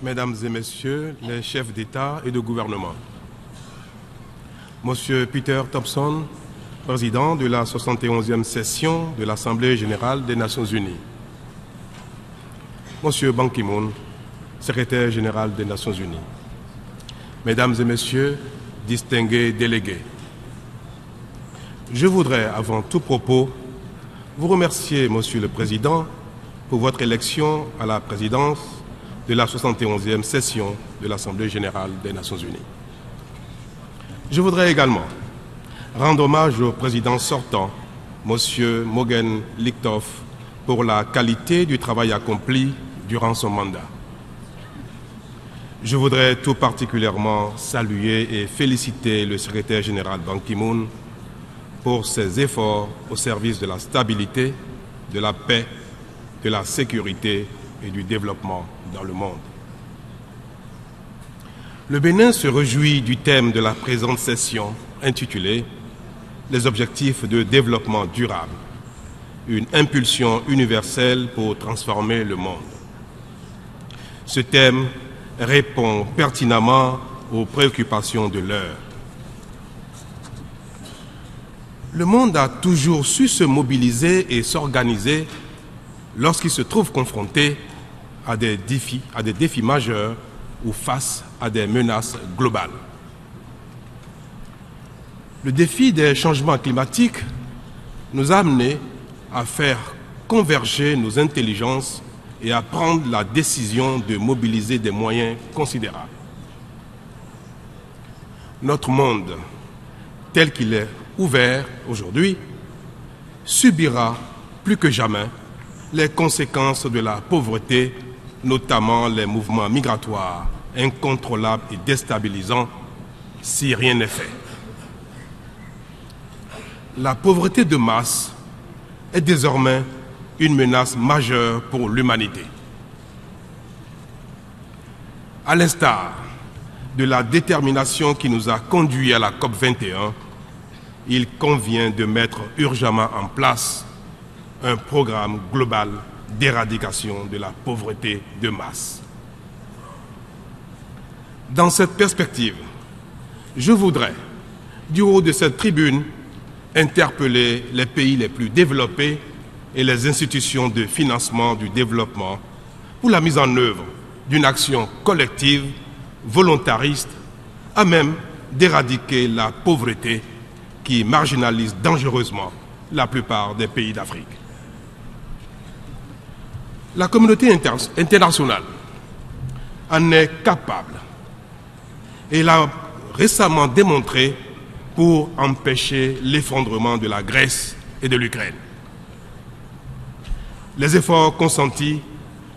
Mesdames et Messieurs les chefs d'État et de gouvernement, Monsieur Peter Thompson, président de la 71e session de l'Assemblée générale des Nations unies, Monsieur Ban Ki-moon, secrétaire général des Nations unies, Mesdames et Messieurs, distingués délégués, je voudrais, avant tout propos, vous remercier, Monsieur le Président, pour votre élection à la présidence de la 71e session de l'Assemblée générale des Nations unies. Je voudrais également rendre hommage au président sortant, Monsieur Mogen Lichthoff, pour la qualité du travail accompli durant son mandat. Je voudrais tout particulièrement saluer et féliciter le secrétaire général Ban Ki-moon pour ses efforts au service de la stabilité, de la paix, de la sécurité et du développement dans le monde. Le Bénin se réjouit du thème de la présente session intitulé « Les objectifs de développement durable, une impulsion universelle pour transformer le monde ». Ce thème répond pertinemment aux préoccupations de l'heure. Le monde a toujours su se mobiliser et s'organiser lorsqu'il se trouve confronté à des défis majeurs ou face à des menaces globales. Le défi des changements climatiques nous a amenés à faire converger nos intelligences et à prendre la décision de mobiliser des moyens considérables. Notre monde, tel qu'il est ouvert aujourd'hui, subira plus que jamais les conséquences de la pauvreté, notamment les mouvements migratoires incontrôlables et déstabilisants, si rien n'est fait. La pauvreté de masse est désormais une menace majeure pour l'humanité. À l'instar de la détermination qui nous a conduits à la COP21, il convient de mettre urgemment en place un programme global d'éradication de la pauvreté de masse. Dans cette perspective, je voudrais, du haut de cette tribune, interpeller les pays les plus développés et les institutions de financement du développement pour la mise en œuvre d'une action collective, volontariste, à même d'éradiquer la pauvreté qui marginalise dangereusement la plupart des pays d'Afrique. La communauté internationale en est capable et l'a récemment démontré pour empêcher l'effondrement de la Grèce et de l'Ukraine. Les efforts consentis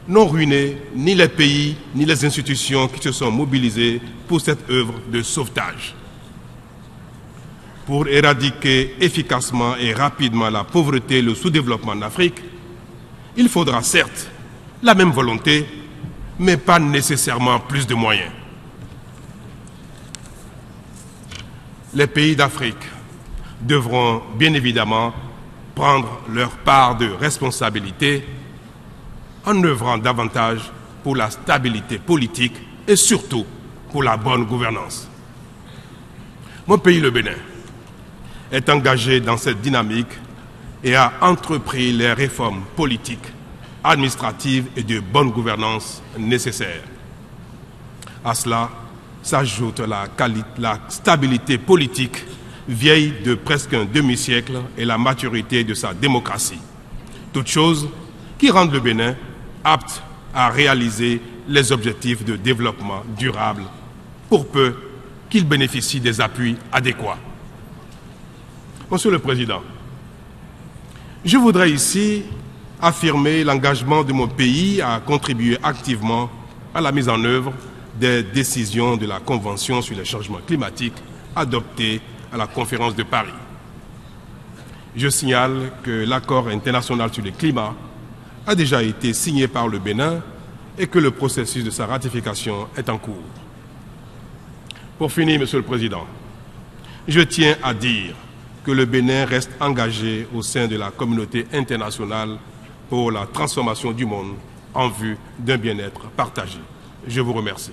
n'ont ruiné ni les pays ni les institutions qui se sont mobilisés pour cette œuvre de sauvetage. Pour éradiquer efficacement et rapidement la pauvreté et le sous-développement en Afrique, il faudra certes la même volonté, mais pas nécessairement plus de moyens. Les pays d'Afrique devront bien évidemment prendre leur part de responsabilité en œuvrant davantage pour la stabilité politique et surtout pour la bonne gouvernance. Mon pays, le Bénin, est engagé dans cette dynamique et a entrepris les réformes politiques, administratives et de bonne gouvernance nécessaires. À cela s'ajoute la stabilité politique vieille de presque un demi-siècle et la maturité de sa démocratie. Toutes choses qui rendent le Bénin apte à réaliser les objectifs de développement durable pour peu qu'il bénéficie des appuis adéquats. Monsieur le Président, je voudrais ici affirmer l'engagement de mon pays à contribuer activement à la mise en œuvre des décisions de la Convention sur les changements climatiques adoptées à la conférence de Paris. Je signale que l'accord international sur le climat a déjà été signé par le Bénin et que le processus de sa ratification est en cours. Pour finir, Monsieur le Président, je tiens à dire que le Bénin reste engagé au sein de la communauté internationale pour la transformation du monde en vue d'un bien-être partagé. Je vous remercie.